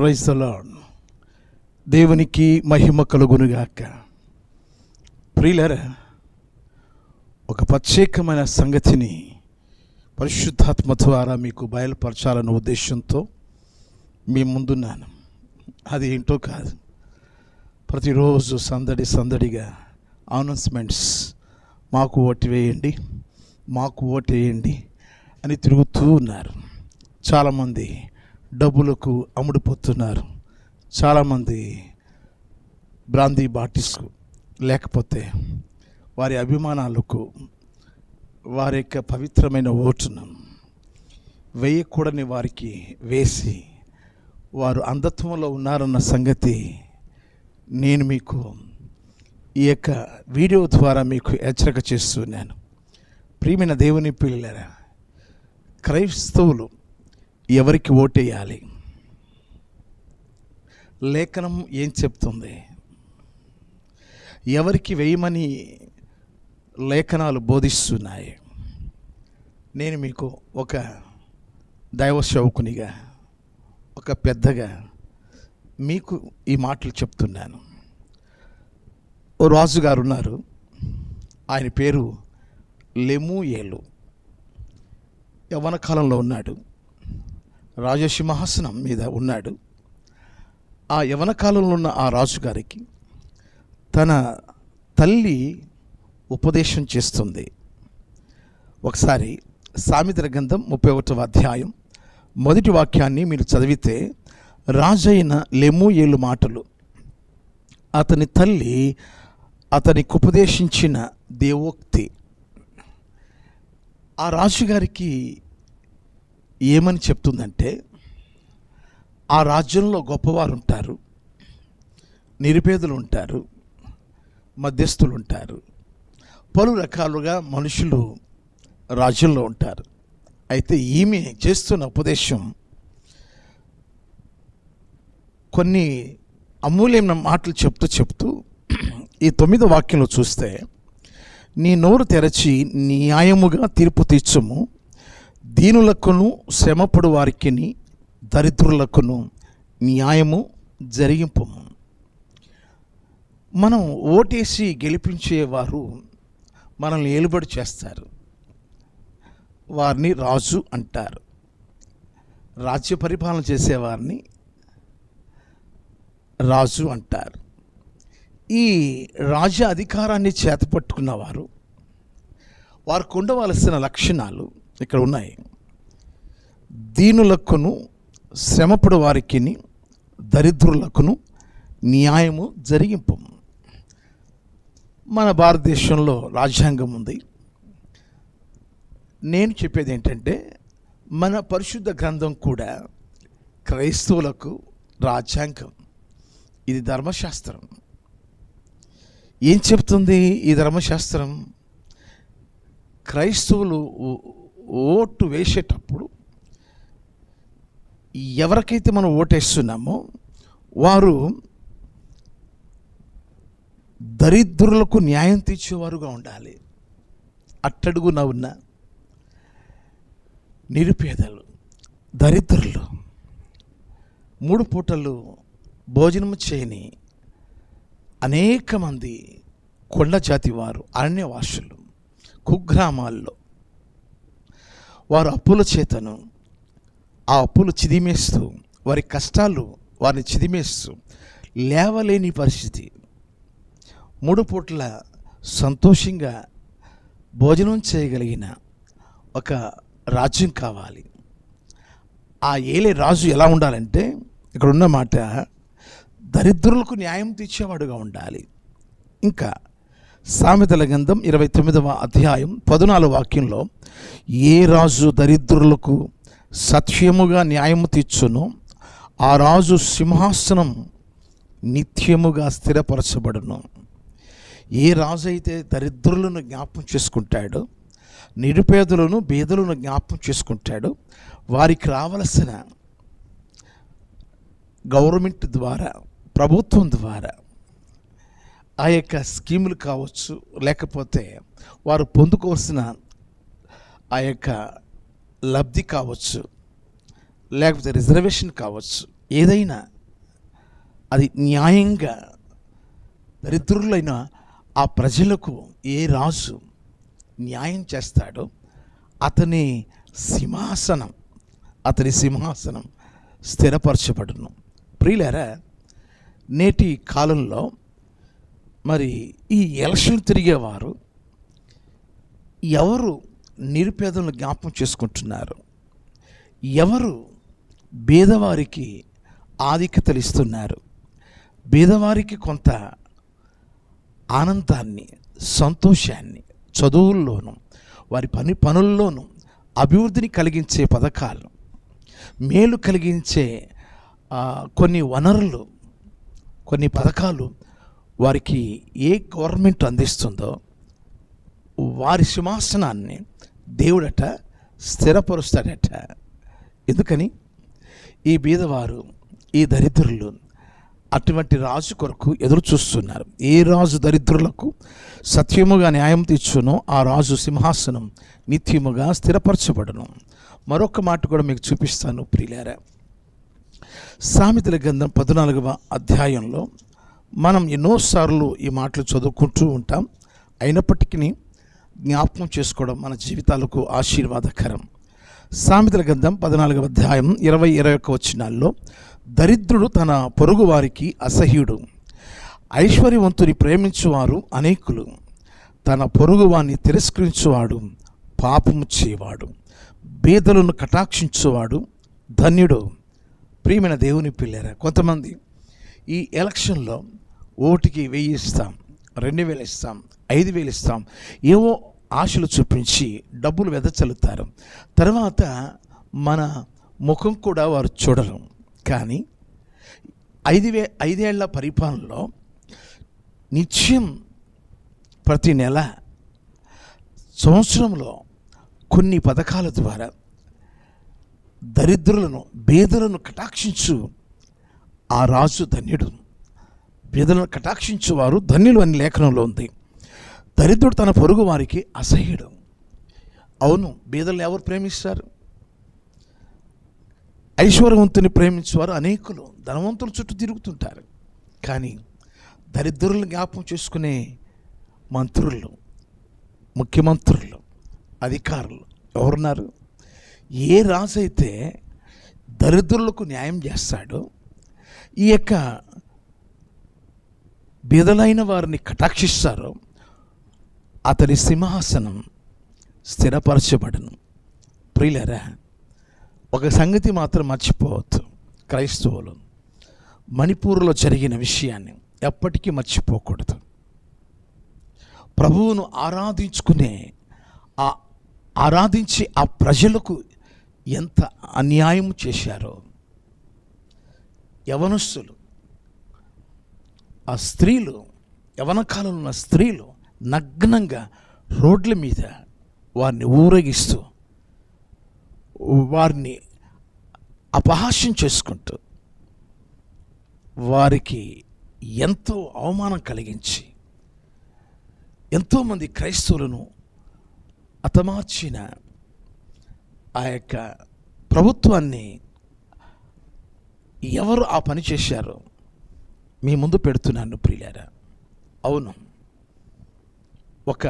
Praise the lord. దేవునికి మహిమ కలుగునుగాక. ప్రియులారా, ఒక ప్రత్యేకమైన సంగతిని పరిశుద్ధాత్మ ద్వారా మీకు బయలుపరచాలన్న ఉద్దేశంతో మీ ముందున్నాను. అది ఏంటో కాదు, ప్రతిరోజు సందడిగా అనౌన్స్మెంట్స్, మాకు ఓటు వేయండి, మాకు ఓటు వేయండి అని తిరుగుతూ ఉన్నారు. చాలామంది డబ్బులకు అమ్ముడుపోతున్నారు. చాలామంది బ్రాందీ బాటిల్స్కు, లేకపోతే వారి అభిమానాలకు వారి యొక్క పవిత్రమైన ఓటును వేయకూడని వారికి వేసి వారు అంధత్వంలో ఉన్నారన్న సంగతి నేను మీకు ఈ యొక్క వీడియో ద్వారా మీకు హెచ్చరిక చేస్తున్నాను. ప్రియమైన దేవుని పిల్లలారా, క్రైస్తవులు ఎవరికి ఓటేయాలి? లేఖనం ఏం చెప్తుంది? ఎవరికి వేయమని లేఖనాలు బోధిస్తున్నాయి? నేను మీకు ఒక దైవ సేవకునిగా, ఒక పెద్దగా మీకు ఈ మాటలు చెప్తున్నాను. ఓ రాజుగారు ఉన్నారు. ఆయన పేరు లెమూయేలు. యవ్వన కాలంలో ఉన్నాడు. రాజసింహాసనం మీద ఉన్నాడు. ఆ యవ్వన కాలంలో ఉన్న ఆ రాజుగారికి తన తల్లి ఉపదేశం చేస్తుంది. ఒకసారి సామెతల గ్రంథం 31వ అధ్యాయం మొదటి వాక్యాన్ని మీరు చదివితే, రాజైన లెమూయేలు మాటలు, అతని తల్లి అతనికి ఉపదేశించిన దేవోక్తి. ఆ రాజుగారికి ఏమని చెప్తుందంటే, ఆ రాజ్యంలో గొప్పవారు ఉంటారు, నిరుపేదలు ఉంటారు, మధ్యస్థులు ఉంటారు, పలు రకాలుగా మనుషులు రాజ్యంలో ఉంటారు. అయితే ఈమె చేస్తున్న ఉపదేశం కొన్ని అమూల్యమైన మాటలు చెప్తూ ఈ 9వ వాక్యంలో చూస్తే, నీ నోరు తెరచి న్యాయముగా తీర్పు తీర్చుము, దీనులకును శ్రమపడు వారికిని దరిద్రులకును న్యాయము జరిగింపుము. మనం ఓటేసి గెలిపించేవారు మనల్ని ఏలుబడి చేస్తారు. వారిని రాజు అంటారు. రాజ్య పరిపాలన చేసేవారిని రాజు అంటారు. ఈ రాజ్య అధికారాన్ని చేతపట్టుకున్నవారు, వారికి ఉండవలసిన లక్షణాలు ఇక్కడ ఉన్నాయి. దీనులకును శ్రమపడు వారికిని దరిద్రులకును న్యాయము జరిగింపు. మన భారతదేశంలో రాజ్యాంగం ఉంది. నేను చెప్పేది ఏంటంటే, మన పరిశుద్ధ గ్రంథం కూడా క్రైస్తవులకు రాజ్యాంగం. ఇది ధర్మశాస్త్రం. ఏం చెప్తుంది ఈ ధర్మశాస్త్రం? క్రైస్తవులు ఓటు వేసేటప్పుడు ఎవరికైతే మనం ఓటేస్తున్నామో వారు దరిద్రులకు న్యాయం తీర్చేవారుగా ఉండాలి. అట్టడుగున ఉన్న నిరుపేదలు, దరిద్రులు, 3 పూటలు భోజనం చేయని అనేక మంది కొండ జాతి వారు, అరణ్యవాసులు, కుగ్రామాల్లో వారు అప్పుల చేతను ఆ అప్పులు చిదిమేస్తూ, వారి కష్టాలు వారిని చిదిమేస్తూ లేవలేని పరిస్థితి. 3 పూట్ల సంతోషంగా భోజనం చేయగలిగిన ఒక రాజ్యం కావాలి. ఆ ఏలే రాజు ఎలా ఉండాలంటే, ఇక్కడ ఉన్న మాట, దరిద్రులకు న్యాయం తీర్చేవాడుగా ఉండాలి. ఇంకా సామెతల గ్రంథం 29వ అధ్యాయం 14వ వాక్యంలో, ఏ రాజు దరిద్రులకు సత్యముగా న్యాయము తీర్చునో ఆ రాజు సింహాసనం నిత్యముగా స్థిరపరచబడును. ఏ రాజు అయితే దరిద్రులను జ్ఞాపకం చేసుకుంటాడో, నిరుపేదలను బీదలను జ్ఞాపకం చేసుకుంటాడో, వారికి రావలసిన గవర్నమెంట్ ద్వారా, ప్రభుత్వం ద్వారా ఆ యొక్క స్కీములు కావచ్చు, లేకపోతే వారు పొందుకోవాల్సిన ఆ యొక్క లబ్ధి కావచ్చు, లేకపోతే రిజర్వేషన్ కావచ్చు, ఏదైనా అది న్యాయంగా దరిద్రులైన ఆ ప్రజలకు ఏ రాజు న్యాయం చేస్తాడో అతని సింహాసనం స్థిరపరచబడును. ప్రియులారా, నేటి కాలంలో మరి ఈ ఎలక్షన్ తిరిగేవారు ఎవరు నిరుపేదలను జ్ఞాపకం చేసుకుంటున్నారు, ఎవరు పేదవారికి ఆధిక్యతలు ఇస్తున్నారు, పేదవారికి కొంత ఆనందాన్ని, సంతోషాన్ని, చదువుల్లోనూ వారి పనుల్లోనూ అభివృద్ధిని కలిగించే పథకాలు, మేలు కలిగించే కొన్ని వనరులు, కొన్ని పథకాలు వారికి ఏ గవర్నమెంట్ అందిస్తుందో వారి సింహాసనాన్ని దేవుడట స్థిరపరుస్తాడట. ఎందుకని? ఈ బీదవారు, ఈ దరిద్రులు అటువంటి రాజు కొరకు ఎదురు చూస్తున్నారు. ఏ రాజు దరిద్రులకు సత్యముగా న్యాయం తీర్చునో ఆ రాజు సింహాసనం నిత్యముగా స్థిరపరచబడును. మరొక మాట కూడా మీకు చూపిస్తాను ప్రియులారా. సామెతల గ్రంథం 14వ అధ్యాయంలో మనం ఎన్నోసార్లు ఈ మాటలు చదువుకుంటూ ఉంటాం. అయినప్పటికీ జ్ఞాపకం చేసుకోవడం మన జీవితాలకు ఆశీర్వాదకరం. సామెతల గ్రంథం 14వ అధ్యాయం 20-21 వచనాల్లో, దరిద్రుడు తన పొరుగు వారికి అసహ్యుడు, ఐశ్వర్యవంతుని ప్రేమించువారు అనేకులు, తన పొరుగు వారిని తిరస్కరించువాడు పాపము చేయవాడు, బీదలను కటాక్షించువాడు ధన్యుడు. ప్రియమైన దేవుని పిల్లరా, కొంతమంది ఈ ఎలక్షన్లో ఓటుకి 1000 ఇస్తాం, 2000 ఇస్తాం, 5000 ఇస్తాం, ఏవో ఆశలు చూపించి డబ్బులు వెదచల్లుతారు. తర్వాత మన ముఖం కూడా వారు చూడరు. కానీ 5 ఏళ్ల పరిపాలనలో నిత్యం ప్రతి నెల, సంవత్సరంలో కొన్ని పథకాల ద్వారా దరిద్రులను, బీదలను కటాక్షించు ఆ రాజు ధన్యుడు. బీదలను కటాక్షించు వారు ధన్యులు అని లేఖనంలో ఉంది. దరిద్రుడు తన పొరుగు వారికి అసహ్యుడు. అవును, బీదలను ఎవరు ప్రేమిస్తారు? ఐశ్వర్యవంతుని ప్రేమించేవారు అనేకులు, ధనవంతుల చుట్టూ తిరుగుతుంటారు. కానీ దరిద్రులను జ్ఞాపకం చేసుకునే మంత్రులు, ముఖ్యమంత్రులు, అధికారులు ఎవరున్నారు? ఏ రాజు అయితే దరిద్రులకు న్యాయం చేస్తాడో, ఈ యొక్క బీదలైన వారిని కటాక్షిస్తారో అతని సింహాసనం స్థిరపరచబడను. ప్రియులారా, ఒక సంగతి మాత్రం మర్చిపోవద్దు. క్రైస్తవులు మణిపూర్లో జరిగిన విషయాన్ని ఎప్పటికీ మర్చిపోకూడదు. ప్రభువును ఆరాధించి ఆ ప్రజలకు ఎంత అన్యాయం చేశారో. యవనస్తులు, ఆ స్త్రీలు, యవన కాలంలో ఉన్న స్త్రీలు నగ్నంగా రోడ్ల మీద వారిని ఊరేగిస్తూ, వారిని అపహాస్యం చేసుకుంటూ, వారికి ఎంతో అవమానం కలిగించి ఎంతోమంది క్రైస్తవులను హతమార్చిన ఆ యొక్క ప్రభుత్వాన్ని ఎవరు ఆ పని చేశారో మీ ముందు పెడుతున్నాను ప్రియులారా. అవును, ఒక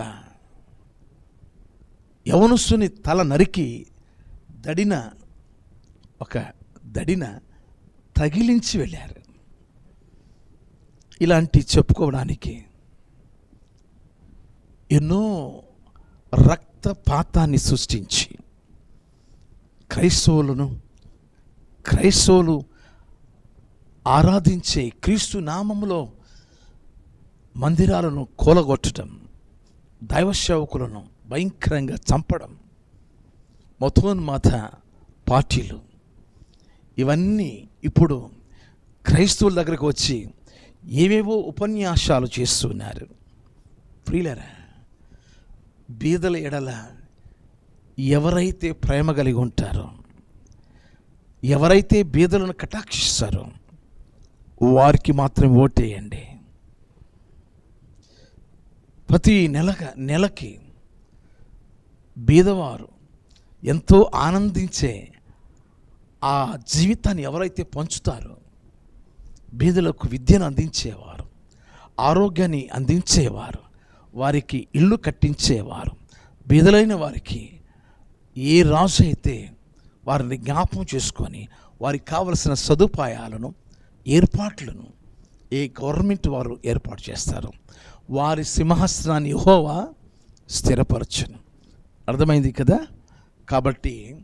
యవనస్తుని తల నరికి దడిన తగిలించి వెళ్ళారు. ఇలాంటి చెప్పుకోవడానికి ఎన్నో రక్తపాతాన్ని సృష్టించి క్రైస్తవులు ఆరాధించే క్రీస్తు నామములో మందిరాలను కూలగొట్టడం, దైవ సేవకులను భయంకరంగా చంపడం, మతోన్మాద పార్టీలు, ఇవన్నీ ఇప్పుడు క్రైస్తవుల దగ్గరకు వచ్చి ఏవేవో ఉపన్యాసాలు చేస్తున్నారు. ప్రియులారా, బీదల ఎడల ఎవరైతే ప్రేమ కలిగి ఉంటారో, ఎవరైతే బీదలను కటాక్షిస్తారో వారికి మాత్రం ఓటేయండి. ప్రతి నెలకి బీదవారు ఎంతో ఆనందించే ఆ జీవితాన్ని ఎవరైతే పంచుతారో, బీదలకు విద్యను అందించేవారు, ఆరోగ్యాన్ని అందించేవారు, వారికి ఇల్లు కట్టించేవారు, బీదలైన వారికి ఏ రాజు అయితే వారిని జ్ఞాపకం చేసుకొని వారికి కావలసిన సదుపాయాలను, ఏర్పాట్లను ఏ గవర్నమెంట్ వారు ఏర్పాటు చేస్తారు, వారి సింహాసనాన్ని యెహోవా స్థిరపరచును. అర్థమైంది కదా? కాబట్టి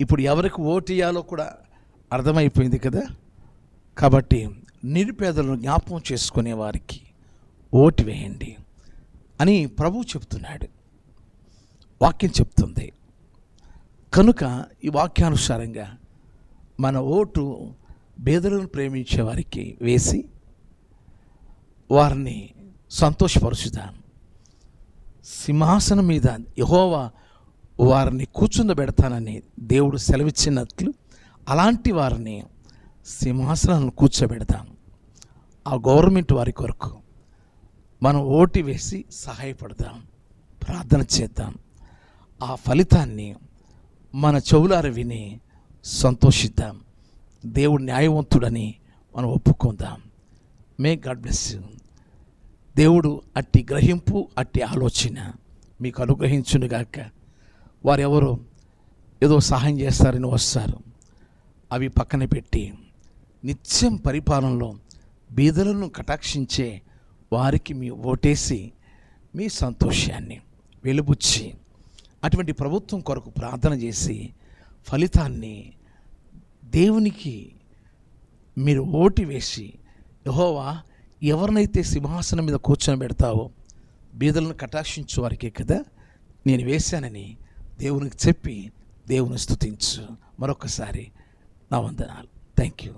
ఇప్పుడు ఎవరికి ఓటేయాలో కూడా అర్థమైపోయింది కదా? కాబట్టి నిరుపేదలను జ్ఞాపకం చేసుకునే వారికి ఓటు వేయండి అని ప్రభువు చెప్తున్నాడు. వాక్యం చెప్తుంది. కనుక ఈ వాక్యానుసారంగా మన ఓటు బేదలను ప్రేమించే వారికి వేసి వారిని సంతోషపరుచుదాం. సింహాసనం మీద యెహోవా వారిని కూర్చుండబెడతానని దేవుడు సెలవిచ్చినట్లు అలాంటి వారిని సింహాసనాలను కూర్చోబెడతాం. ఆ గవర్నమెంట్ వారి కొరకు మనం ఓటు వేసి సహాయపడదాం, ప్రార్థన చేద్దాం. ఆ ఫలితాన్ని మన చెవులార విని సంతోషిద్దాం. దేవుడు న్యాయవంతుడని మనం ఒప్పుకుందాం. May God bless you. దేవుడు అట్టి గ్రహింపు, అట్టి ఆలోచన మీకు అనుగ్రహించునుగాక. వారెవరో ఏదో సహాయం చేస్తారని వస్తారు, అవి పక్కన పెట్టి నిత్యం పరిపాలనలో బీదలను కటాక్షించే వారికి మీ ఓటేసి మీ సంతోషాన్ని వెలుబుచ్చి అటువంటి ప్రభుత్వం కొరకు ప్రార్థన చేసి ఫలితాన్ని దేవునికి మీరు ఓటు వేసి, యెహోవా ఎవరినైతే సింహాసనం మీద కూర్చొని పెడతావో బీదలను కటాక్షించు వారికే కదా నేను వేశానని దేవునికి చెప్పి దేవుని స్తుతించు. మరొకసారి నా వందనాలు. Thank you.